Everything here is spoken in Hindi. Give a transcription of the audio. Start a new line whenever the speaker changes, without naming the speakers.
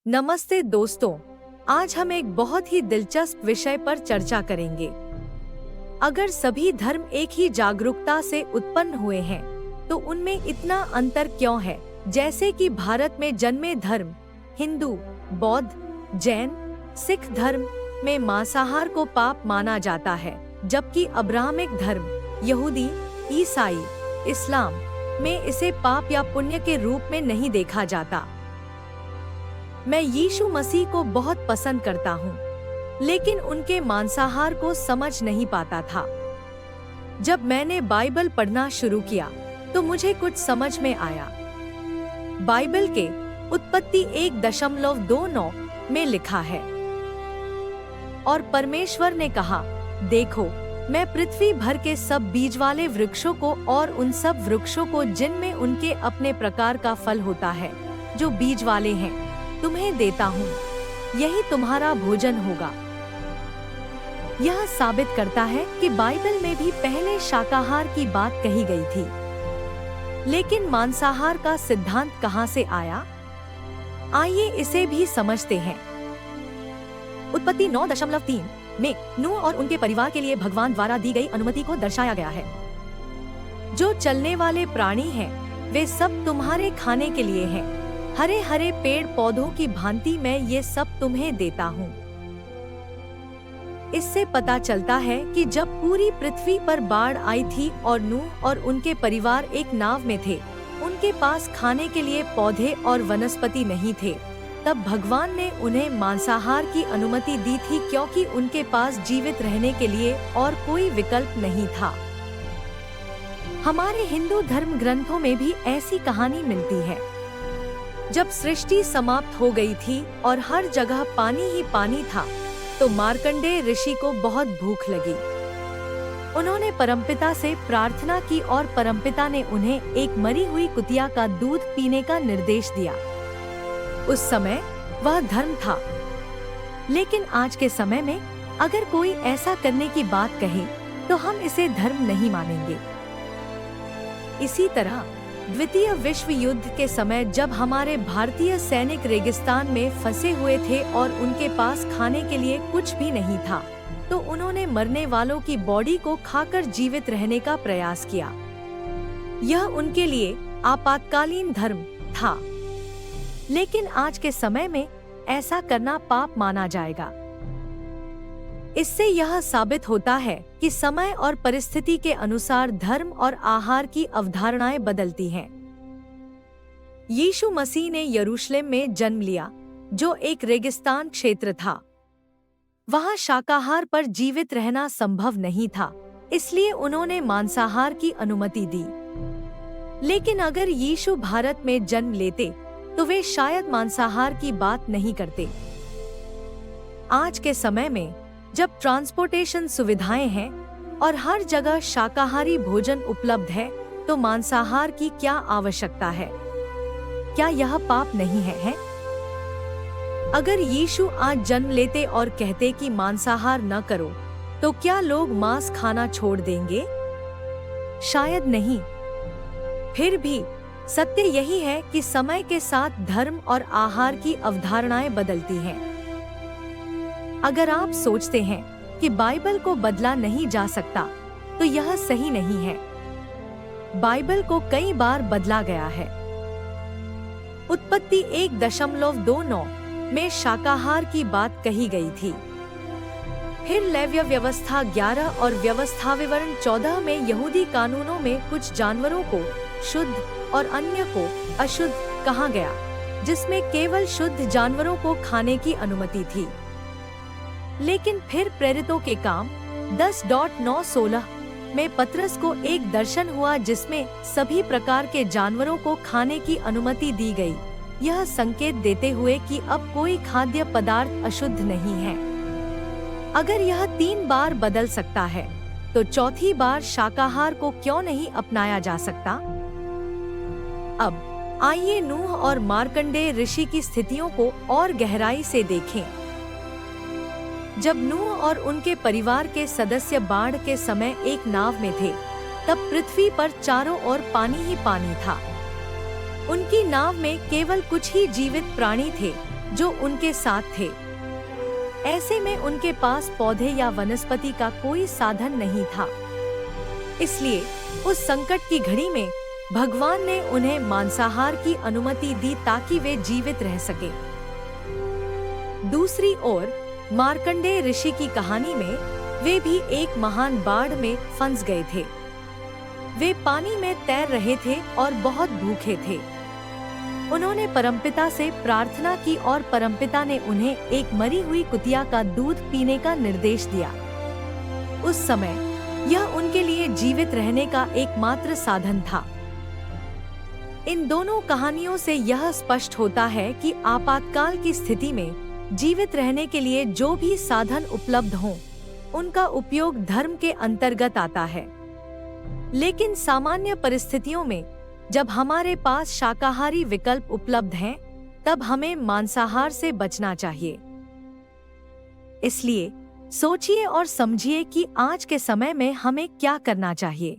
नमस्ते दोस्तों, आज हम एक बहुत ही दिलचस्प विषय पर चर्चा करेंगे। अगर सभी धर्म एक ही जागरूकता से उत्पन्न हुए हैं, तो उनमें इतना अंतर क्यों है? जैसे कि भारत में जन्मे धर्म हिंदू, बौद्ध, जैन, सिख धर्म में मांसाहार को पाप माना जाता है, जबकि अब्राहमिक धर्म यहूदी, ईसाई, इस्लाम में इसे पाप या पुण्य के रूप में नहीं देखा जाता। मैं यीशु मसीह को बहुत पसंद करता हूँ, लेकिन उनके मांसाहार को समझ नहीं पाता था। जब मैंने बाइबल पढ़ना शुरू किया, तो मुझे कुछ समझ में आया। बाइबल के उत्पत्ति 1:29 में लिखा है, और परमेश्वर ने कहा, देखो, मैं पृथ्वी भर के सब बीज वाले वृक्षों को और उन सब वृक्षों को जिनमें उनके अपने प्रकार का फल होता है, जो बीज वाले हैं, तुम्हें देता हूँ। यही तुम्हारा भोजन होगा। यह साबित करता है कि बाइबल में भी पहले शाकाहार की बात कही गई थी। लेकिन मांसाहार का सिद्धांत कहाँ से आया? आइए इसे भी समझते हैं। उत्पत्ति 9:3 में नूह और उनके परिवार के लिए भगवान द्वारा दी गई अनुमति को दर्शाया गया है। जो चलने वाले प्राणी हैं, वे सब तुम्हारे खाने के लिए हैं। हरे हरे पेड़ पौधों की भांति मैं ये सब तुम्हें देता हूँ। इससे पता चलता है कि जब पूरी पृथ्वी पर बाढ़ आई थी और नूह और उनके परिवार एक नाव में थे, उनके पास खाने के लिए पौधे और वनस्पति नहीं थे, तब भगवान ने उन्हें मांसाहार की अनुमति दी थी, क्योंकि उनके पास जीवित रहने के लिए और कोई विकल्प नहीं था। हमारे हिंदू धर्म ग्रंथों में भी ऐसी कहानी मिलती है। जब सृष्टि समाप्त हो गई थी और हर जगह पानी ही पानी था, तो मार्कंडेय ऋषि को बहुत भूख लगी। उन्होंने परमपिता से प्रार्थना की और परमपिता ने उन्हें एक मरी हुई कुतिया का दूध पीने का निर्देश दिया। उस समय वह धर्म था, लेकिन आज के समय में अगर कोई ऐसा करने की बात कहे, तो हम इसे धर्म नहीं मानेंगे। इसी तरह द्वितीय विश्व युद्ध के समय जब हमारे भारतीय सैनिक रेगिस्तान में फंसे हुए थे और उनके पास खाने के लिए कुछ भी नहीं था, तो उन्होंने मरने वालों की बॉडी को खाकर जीवित रहने का प्रयास किया। यह उनके लिए आपातकालीन धर्म था, लेकिन आज के समय में ऐसा करना पाप माना जाएगा। इससे यह साबित होता है कि समय और परिस्थिति के अनुसार धर्म और आहार की अवधारणाएं बदलती हैं। यीशु मसीह ने यरूशलेम में जन्म लिया, जो एक रेगिस्तान क्षेत्र था। वहां शाकाहार पर जीवित रहना संभव नहीं था, इसलिए उन्होंने मांसाहार की अनुमति दी। लेकिन अगर यीशु भारत में जन्म लेते, तो वे शायद मांसाहार की बात नहीं करते। आज के समय में जब ट्रांसपोर्टेशन सुविधाएं हैं और हर जगह शाकाहारी भोजन उपलब्ध है, तो मांसाहार की क्या आवश्यकता है? क्या यह पाप नहीं है? अगर यीशु आज जन्म लेते और कहते कि मांसाहार न करो, तो क्या लोग मांस खाना छोड़ देंगे? शायद नहीं। फिर भी सत्य यही है कि समय के साथ धर्म और आहार की अवधारणाएं बदलती हैं। अगर आप सोचते हैं कि बाइबल को बदला नहीं जा सकता, तो यह सही नहीं है। बाइबल को कई बार बदला गया है। उत्पत्ति 1:29 में शाकाहार की बात कही गई थी। फिर लेव्य व्यवस्था 11 और व्यवस्था विवरण 14 में यहूदी कानूनों में कुछ जानवरों को शुद्ध और अन्य को अशुद्ध कहा गया, जिसमें केवल शुद्ध जानवरों को खाने की अनुमति थी। लेकिन फिर प्रेरितों के काम 10:9-16 में पतरस को एक दर्शन हुआ, जिसमें सभी प्रकार के जानवरों को खाने की अनुमति दी गई, यह संकेत देते हुए कि अब कोई खाद्य पदार्थ अशुद्ध नहीं है। अगर यह 3 बार बदल सकता है, तो चौथी बार शाकाहार को क्यों नहीं अपनाया जा सकता? अब आइए नूह और मार्कंडेय ऋषि की स्थितियों को और गहराई से देखें। जब नूह और उनके परिवार के सदस्य बाढ़ के समय एक नाव में थे, तब पृथ्वी पर चारों ओर पानी ही पानी था। उनकी नाव में केवल कुछ ही जीवित प्राणी थे, जो उनके साथ थे। ऐसे में उनके पास पौधे या वनस्पति का कोई साधन नहीं था। इसलिए उस संकट की घड़ी में भगवान ने उन्हें मांसाहार की अनुमति दी ताकि वे जीवित रह सके। दूसरी ओर मार्कंडेय ऋषि की कहानी में वे भी एक महान बाढ़ में फंस गए थे। वे पानी में तैर रहे थे और बहुत भूखे थे। उन्होंने परमपिता से प्रार्थना की और परमपिता ने उन्हें एक मरी हुई कुतिया का दूध पीने का निर्देश दिया। उस समय यह उनके लिए जीवित रहने का एकमात्र साधन था। इन दोनों कहानियों से यह स्पष्ट होता है कि आपातकाल की स्थिति में जीवित रहने के लिए जो भी साधन उपलब्ध हों, उनका उपयोग धर्म के अंतर्गत आता है। लेकिन सामान्य परिस्थितियों में जब हमारे पास शाकाहारी विकल्प उपलब्ध हैं, तब हमें मांसाहार से बचना चाहिए। इसलिए सोचिए और समझिए कि आज के समय में हमें क्या करना चाहिए।